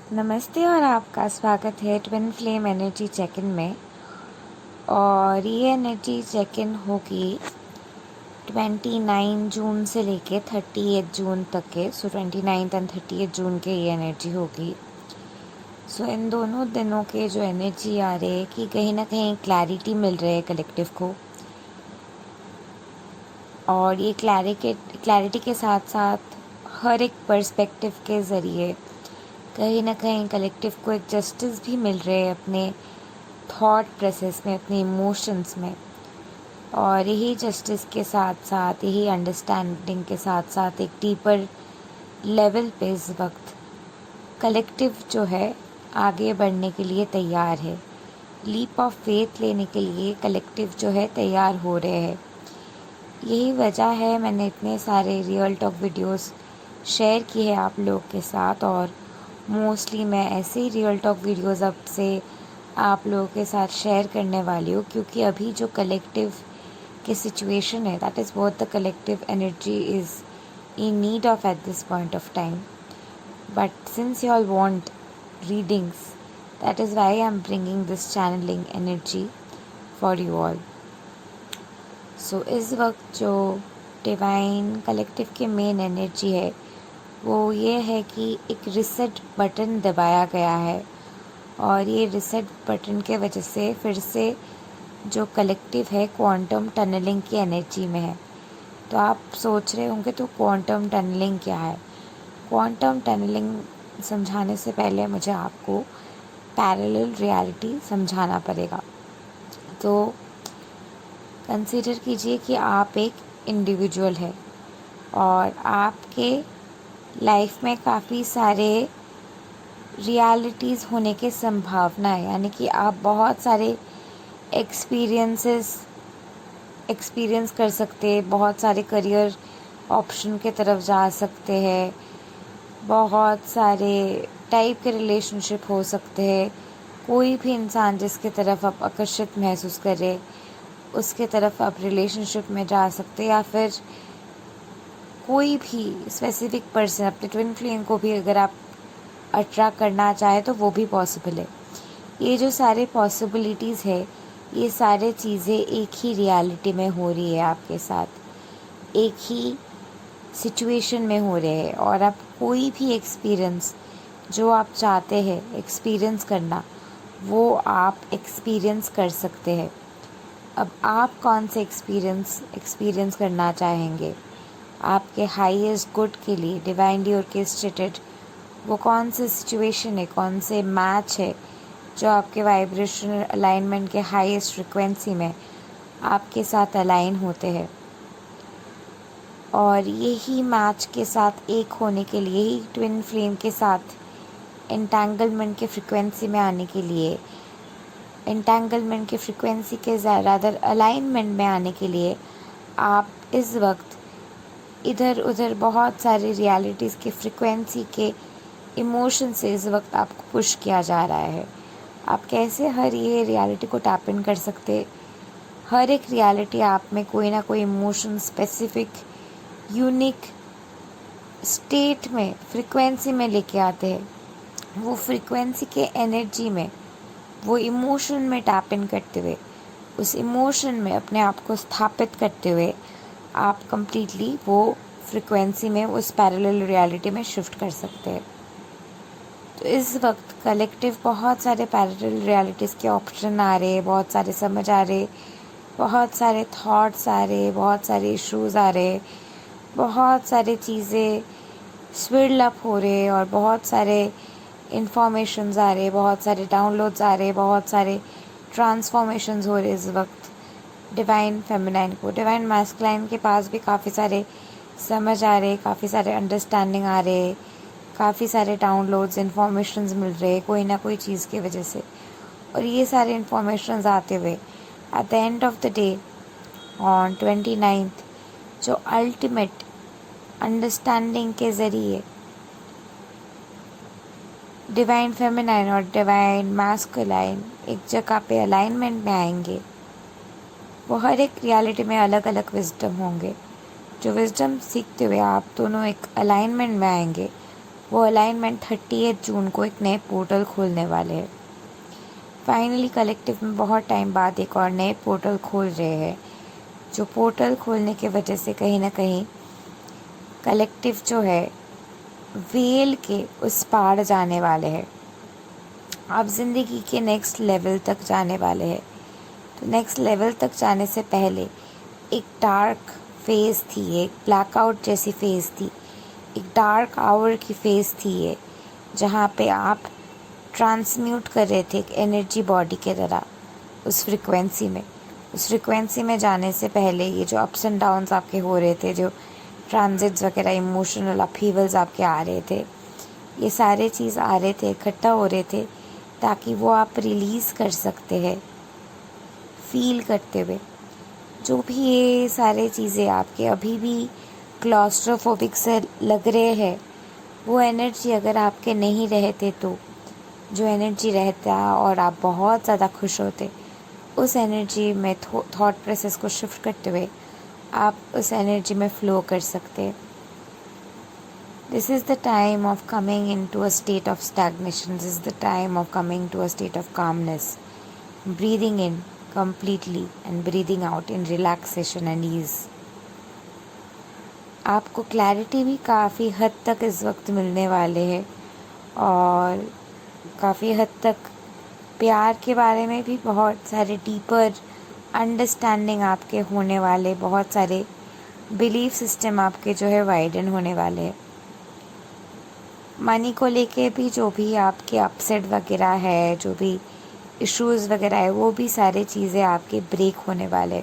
नमस्ते और आपका स्वागत है twin flame energy check in में। और ये एनर्जी चेक इन होगी 29 जून से लेके 30 जून तक के। 29 एंड 30 जून के ये एनर्जी होगी। इन दोनों दिनों के जो एनर्जी आ रहे हैं कि कहीं ना कहीं क्लैरिटी मिल रही है कलेक्टिव को। और ये क्लैरिटी के साथ साथ हर एक पर्सपेक्टिव के ज़रिए कहीं ना कहीं कलेक्टिव को एक जस्टिस भी मिल रहे है अपने थॉट प्रोसेस में, अपने इमोशंस में। और यही जस्टिस के साथ साथ, यही अंडरस्टैंडिंग के साथ साथ एक डीपर लेवल पे इस वक्त कलेक्टिव जो है आगे बढ़ने के लिए तैयार है। लीप ऑफ फेथ लेने के लिए कलेक्टिव जो है तैयार हो रहे हैं। यही वजह है मैंने इतने सारे रियल टॉक वीडियोस शेयर किए हैं आप लोग के साथ। और मोस्टली मैं ऐसे ही रियल टॉक वीडियोस अब से आप लोगों के साथ शेयर करने वाली हूँ, क्योंकि अभी जो कलेक्टिव की सिचुएशन है, that is what the collective energy is in need of at this point of time. But since you all want readings, that is why I am bringing this channelling energy for you all. So इस वक्त जो divine collective की main energy है वो ये है कि एक रिसेट बटन दबाया गया है। और ये रिसेट बटन के वजह से फिर से जो कलेक्टिव है क्वांटम टनलिंग की एनर्जी में है। तो आप सोच रहे होंगे तो क्वांटम टनलिंग क्या है। क्वांटम टनलिंग समझाने से पहले मुझे आपको पैरेलल रियलिटी समझाना पड़ेगा। तो कंसीडर कीजिए कि आप एक इंडिविजुअल है और आपके लाइफ में काफ़ी सारे रियलिटीज़ होने की संभावना है। यानी कि आप बहुत सारे एक्सपीरियंस कर सकते हैं, बहुत सारे करियर ऑप्शन के तरफ जा सकते हैं, बहुत सारे टाइप के रिलेशनशिप हो सकते हैं। कोई भी इंसान जिसके तरफ आप आकर्षित महसूस करें उसके तरफ आप रिलेशनशिप में जा सकते हैं, या फिर कोई भी स्पेसिफिक पर्सन, अपने ट्विन फ्लेम को भी अगर आप अट्रैक्ट करना चाहे तो वो भी पॉसिबल है। ये जो सारे पॉसिबिलिटीज़ है, ये सारे चीज़ें एक ही रियलिटी में हो रही है आपके साथ, एक ही सिचुएशन में हो रहे हैं। और आप कोई भी एक्सपीरियंस जो आप चाहते हैं एक्सपीरियंस करना, वो आप एक्सपीरियंस कर सकते हैं। अब आप कौन से एक्सपीरियंस करना चाहेंगे आपके हाईएस्ट गुड के लिए, डिवाइनली ऑर्केस्ट्रेटेड वो कौन से सिचुएशन है, कौन से मैच है जो आपके वाइब्रेशनल अलाइनमेंट के हाईएस्ट फ्रिक्वेंसी में आपके साथ अलाइन होते हैं। और यही मैच के साथ एक होने के लिए ही, ट्विन फ्लेम के साथ एंटेंगलमेंट के फ्रिक्वेंसी में आने के लिए, एंटेंगलमेंट के फ्रिक्वेंसी के ज़्यादातर अलाइनमेंट में आने के लिए आप इस वक्त इधर उधर बहुत सारी रियलिटीज़ के फ्रिक्वेंसी के इमोशन से इस वक्त आपको पुश किया जा रहा है। आप कैसे हर ये रियलिटी को टैप इन कर सकते। हर एक रियलिटी आप में कोई ना कोई इमोशन स्पेसिफिक यूनिक स्टेट में, फ्रिक्वेंसी में लेके आते हैं। वो फ्रिक्वेंसी के एनर्जी में, वो इमोशन में टैप इन करते हुए, उस इमोशन में अपने आप को स्थापित करते हुए आप कंप्लीटली वो फ्रिक्वेंसी में, उस पैरेलल रियलिटी में शिफ्ट कर सकते हैं। तो इस वक्त कलेक्टिव बहुत सारे पैरेलल रियलिटीज़ के ऑप्शन आ रहे, बहुत सारे समझ आ रहे, बहुत सारे थॉट्स आ रहे, बहुत सारे इश्यूज़ आ रहे, बहुत सारी चीज़ें स्विरल अप हो रहे और बहुत सारे इंफॉर्मेशंस आ रहे, बहुत सारे डाउनलोड्स आ रहे, बहुत सारे ट्रांसफॉर्मेशंस हो रहे इस वक्त। डिवाइन फेमिनाइन को, डिवाइन मैस्कुलाइन के पास भी काफ़ी सारे समझ आ रहे, काफ़ी सारे अंडरस्टैंडिंग आ रहे, काफ़ी सारे डाउनलोड्स, इन्फॉर्मेशंस मिल रहे कोई ना कोई चीज़ की वजह से। और ये सारे इन्फॉर्मेशंस आते हुए at the end of the day on 29th जो अल्टीमेट अंडरस्टैंडिंग के ज़रिए डिवाइन फेमिनाइन और डिवाइन मैस्कुलाइन एक जगह पे अलाइनमेंट में आएंगे। वो हर एक रियलिटी में अलग अलग विजडम होंगे। जो विजडम सीखते हुए आप दोनों एक अलाइनमेंट में आएंगे, वो अलाइनमेंट 30 जून को एक नए पोर्टल खोलने वाले हैं। फाइनली कलेक्टिव में बहुत टाइम बाद एक और नए पोर्टल खोल रहे हैं, जो पोर्टल खोलने की वजह से कहीं ना कहीं कलेक्टिव जो है वेल के उस पार जाने वाले हैं। आप ज़िंदगी के नेक्स्ट लेवल तक जाने वाले हैं। तो नेक्स्ट लेवल तक जाने से पहले एक डार्क फेज़ थी, एक ब्लैकआउट जैसी फेज़ थी, एक डार्क आवर की फेज़ थी ये, जहाँ पे आप ट्रांसम्यूट कर रहे थे एक एनर्जी बॉडी के तरह उस फ्रिक्वेंसी में जाने से पहले ये जो अप्स एंड डाउन्स आपके हो रहे थे, जो ट्रांजिट्स वगैरह, इमोशनल अपहीवल्स आपके आ रहे थे, ये सारे चीज़ आ रहे थे, इकट्ठा हो रहे थे, ताकि वो आप रिलीज़ कर सकते हैं फील करते हुए। जो भी ये सारे चीज़ें आपके अभी भी क्लॉस्ट्रोफोबिक से लग रहे हैं, वो एनर्जी अगर आपके नहीं रहते तो जो एनर्जी रहता और आप बहुत ज़्यादा खुश होते, उस एनर्जी में थॉट प्रोसेस को शिफ्ट करते हुए आप उस एनर्जी में फ्लो कर सकते। This is the time of coming in to a state of stagnation, this is the time of coming to a state of calmness, breathing in completely and breathing out in relaxation and ease। आपको clarity भी काफ़ी हद तक इस वक्त मिलने वाले हैं, और काफ़ी हद तक प्यार के बारे में भी बहुत सारे डीपर अंडरस्टैंडिंग आपके होने वाले, बहुत सारे बिलीफ सिस्टम आपके जो है वाइडन होने वाले हैं। मनी को लेके भी जो भी आपके अपसेट वगैरह है, जो भी इश्यूज़ वगैरह है, वो भी सारे चीज़ें आपके ब्रेक होने वाले।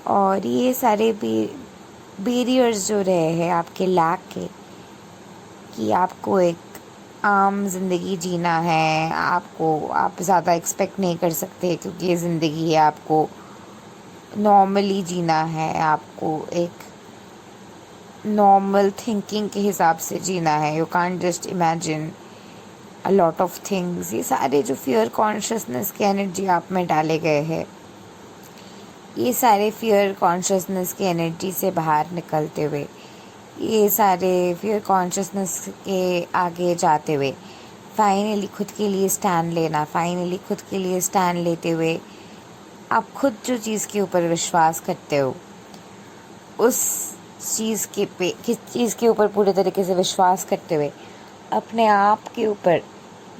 और ये सारे बैरियर्स जो रहे हैं आपके लैक के, कि आपको एक आम ज़िंदगी जीना है, आप ज़्यादा एक्सपेक्ट नहीं कर सकते क्योंकि ये ज़िंदगी है, आपको नॉर्मली जीना है, आपको एक नॉर्मल थिंकिंग के हिसाब से जीना है, you can't just imagine a lot of things. ये सारे जो फियर कॉन्शियसनेस की एनर्जी आप में डाले गए हैं, ये सारे फियर कॉन्शियसनेस की एनर्जी से बाहर निकलते हुए, ये सारे फियर कॉन्शियसनेस के आगे जाते हुए फाइनली खुद के लिए स्टैंड लेना, फाइनली खुद के लिए स्टैंड लेते हुए आप खुद जो चीज़ के ऊपर विश्वास करते हो, उस चीज़ किस चीज़ के ऊपर पूरे तरीके से विश्वास करते हुए अपने आप के ऊपर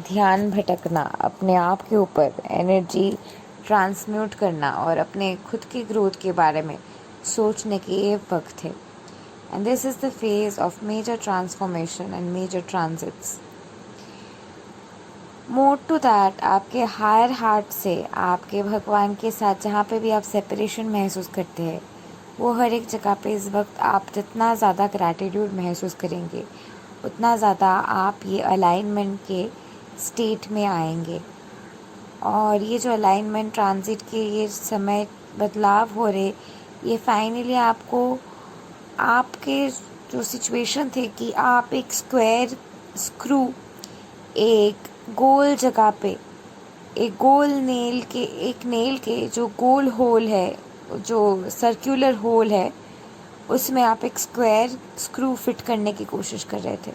ध्यान भटकना, अपने आप के ऊपर एनर्जी ट्रांसम्यूट करना और अपने खुद की ग्रोथ के बारे में सोचने के ये वक्त है। And this is the phase of major transformation and major transits. More to that, आपके हायर हार्ट से, आपके भगवान के साथ जहाँ पे भी आप सेपरेशन महसूस करते हैं, वो हर एक जगह पे इस वक्त आप जितना ज़्यादा ग्रैटिट्यूड महसूस करेंगे, उतना ज़्यादा आप ये अलाइनमेंट के स्टेट में आएंगे। और ये जो अलाइनमेंट ट्रांजिट के ये समय बदलाव हो रहे, ये फाइनली आपको आपके जो सिचुएशन थे कि आप एक स्क्वायर स्क्रू, एक गोल जगह पे, एक गोल नेल के जो गोल होल है, जो सर्कुलर होल है, उसमें आप एक स्क्वायर स्क्रू फिट करने की कोशिश कर रहे थे,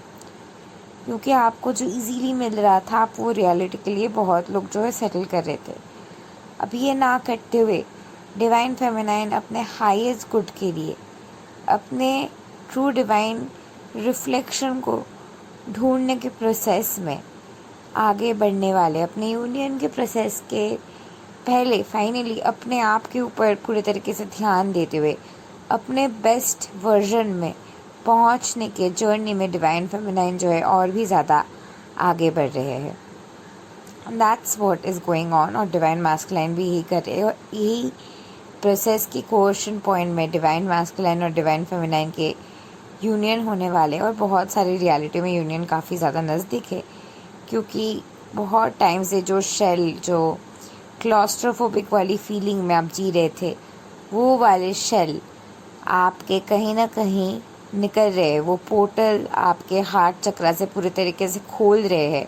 क्योंकि आपको जो इजीली मिल रहा था आप वो रियलिटी के लिए बहुत लोग जो है सेटल कर रहे थे। अब ये ना करते हुए डिवाइन फेमिनाइन अपने हाईएस्ट गुड के लिए, अपने ट्रू डिवाइन रिफ्लेक्शन को ढूंढने के प्रोसेस में आगे बढ़ने वाले, अपने यूनियन के प्रोसेस के पहले फाइनली अपने आप के ऊपर पूरे तरीके से ध्यान देते हुए अपने बेस्ट वर्जन में पहुंचने के जर्नी में डिवाइन फेमिनाइन जो है और भी ज़्यादा आगे बढ़ रहे हैं। That's what is going on. और डिवाइन मैस्कुलाइन भी यही कर रहे हैं, और यही प्रोसेस की क्वेश्चन पॉइंट में डिवाइन मैस्कुलाइन और डिवाइन फेमिनाइन के यूनियन होने वाले, और बहुत सारी रियलिटी में यूनियन काफ़ी ज़्यादा नज़दीक है, क्योंकि बहुत टाइम से जो शेल, जो क्लॉस्ट्रोफोबिक वाली फीलिंग में आप जी रहे थे, वो वाले शेल आपके कहीं ना कहीं निकल रहे हैं। वो पोर्टल आपके हार्ट चक्रा से पूरे तरीके से खोल रहे हैं,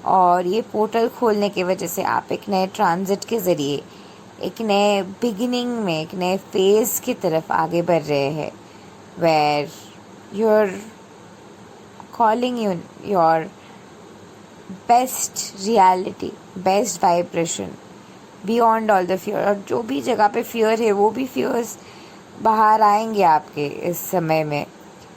और ये पोर्टल खोलने की वजह से आप एक नए ट्रांजिट के ज़रिए, एक नए बिगिनिंग में, एक नए फेज़ की तरफ आगे बढ़ रहे हैं, where your calling you your best reality, best vibration, beyond all the fear. और जो भी जगह पे fear है वो भी fears बाहर आएंगे आपके इस समय में.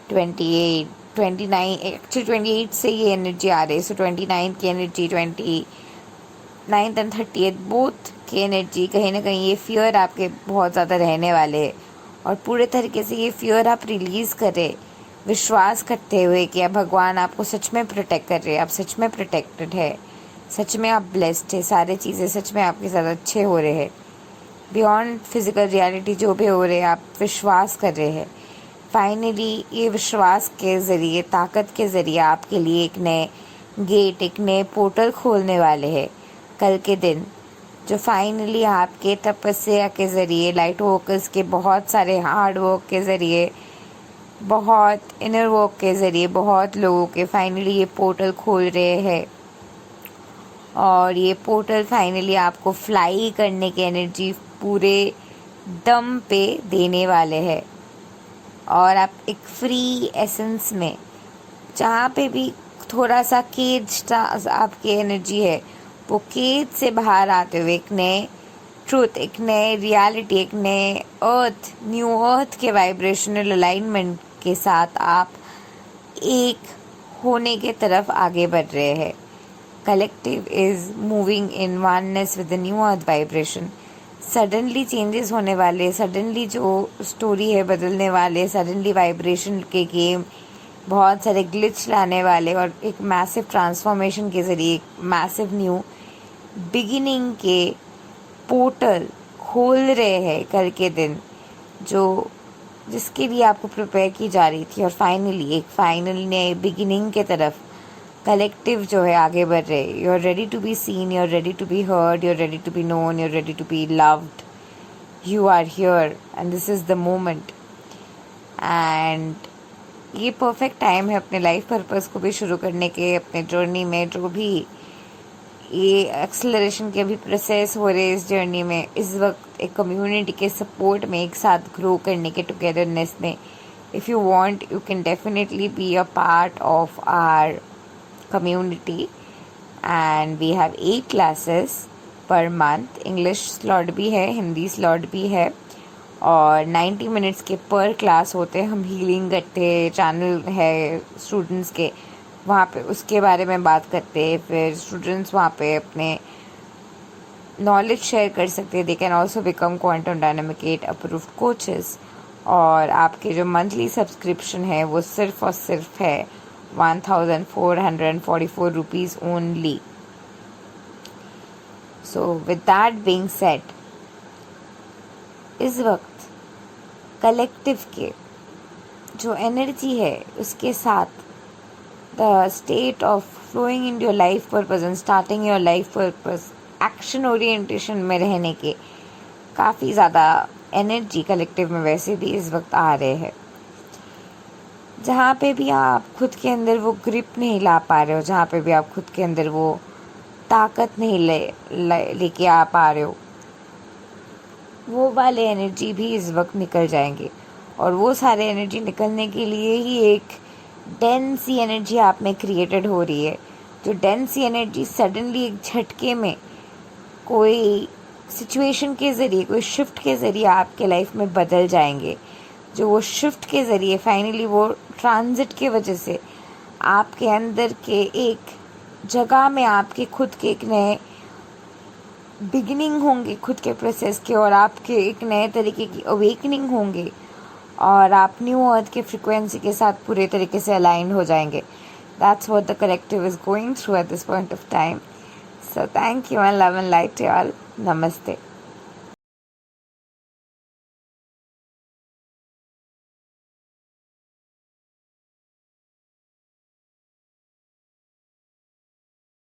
28, 29, एक्चुअली 28 से ये एनर्जी आ रही है. सो 29 की एनर्जी, 29 एंड 30 बोथ की एनर्जी, कहीं ना कहीं ये फियर आपके बहुत ज़्यादा रहने वाले हैं. और पूरे तरीके से ये फियर आप रिलीज़ करें, विश्वास करते हुए कि अब भगवान आपको सच में प्रोटेक्ट कर रहे हैं, आप सच में प्रोटेक्टेड है, सच में आप ब्लेस्ड है, सारे चीज़ें सच में आपके साथ अच्छे हो रहे हैं. बियॉन्ड फिजिकल रियलिटी जो भी हो रहे हैं, आप विश्वास कर रहे हैं. फाइनली ये विश्वास के ज़रिए, ताकत के ज़रिए आपके लिए एक नए गेट, एक नए पोर्टल खोलने वाले हैं कल के दिन, जो फाइनली आपके तपस्या के ज़रिए, लाइट वर्कर्स के बहुत सारे हार्ड वर्क के ज़रिए, बहुत इनर वर्क के ज़रिए, बहुत लोगों के फाइनली ये पोर्टल खोल रहे हैं. और ये पोर्टल फाइनली आपको फ्लाई करने की एनर्जी पूरे दम पे देने वाले हैं. और आप एक फ्री एसेंस में, जहाँ पे भी थोड़ा सा केज सा आपकी एनर्जी है, वो केज से बाहर आते हुए एक नए ट्रूथ, एक नए रियलिटी, एक नए अर्थ, न्यू अर्थ के वाइब्रेशनल अलाइनमेंट के साथ आप एक होने के तरफ आगे बढ़ रहे हैं. Collective is moving in oneness with the new earth vibration. Suddenly changes होने वाले, सडनली जो स्टोरी है बदलने वाले, सडनली वाइब्रेशन के गेम बहुत सारे ग्लिच लाने वाले, और एक मैसिव ट्रांसफॉर्मेशन के ज़रिए एक मैसिव न्यू बिगिनिंग के पोर्टल खोल रहे हैं कल के दिन, जो जिसके लिए आपको प्रिपेयर की जा रही थी. और फाइनली एक फाइनल नए बिगिनिंग के तरफ कलेक्टिव जो है आगे बढ़ रहे. You are ready to be seen, you are ready to be heard, you are ready to be known, you are ready to be loved. You are here and this is the moment. And ये perfect time है अपने life purpose को भी शुरू करने के, अपने journey में जो भी ये एक्सेलरेशन के भी प्रोसेस हो रहे इस जर्नी में, इस वक्त एक कम्युनिटी के सपोर्ट में एक साथ ग्रो करने के, टुगेदरनेस में. If you want, you can definitely be a part of our community, and we have 8 classes per month. English slot भी है, हिंदी slot भी है, और 90 मिनट्स के पर क्लास होते हैं. हम हीलिंग करते हैं, चैनल है स्टूडेंट्स के, वहाँ पे उसके बारे में बात करते हैं. फिर स्टूडेंट्स वहाँ पे अपने नॉलेज शेयर कर सकते हैं. They can also become quantum dynamic 8 approved coaches. और आपके जो मंथली सब्सक्रिप्शन है वो सिर्फ और सिर्फ है 1,444 rupees only. So with that being said, इस वक्त कलेक्टिव के जो एनर्जी है उसके साथ the state of flowing in your life purpose and starting your life purpose, action orientation में रहने के काफ़ी ज़्यादा एनर्जी कलेक्टिव में वैसे भी इस वक्त आ रहे हैं. जहाँ पे भी आप खुद के अंदर वो ग्रिप नहीं ला पा रहे हो, जहाँ पे भी आप खुद के अंदर वो ताकत नहीं लेके आ पा रहे हो, वो वाले एनर्जी भी इस वक्त निकल जाएंगे. और वो सारे एनर्जी निकलने के लिए ही एक डेंसी एनर्जी आप में क्रिएटेड हो रही है. जो डेंसी एनर्जी सडनली एक झटके में कोई सिचुएशन के ज़रिए, कोई शिफ्ट के ज़रिए आपके लाइफ में बदल जाएंगे. जो वो शिफ्ट के ज़रिए फाइनली वो ट्रांजिट के वजह से आपके अंदर के एक जगह में आपके खुद के एक नए बिगिनिंग होंगे खुद के प्रोसेस के, और आपके एक नए तरीके की अवेकनिंग होंगे, और आप न्यू अर्थ के फ्रिक्वेंसी के साथ पूरे तरीके से अलाइन हो जाएंगे. That's what the collective is going through at this point of time. So thank you and love and light to all. नमस्ते.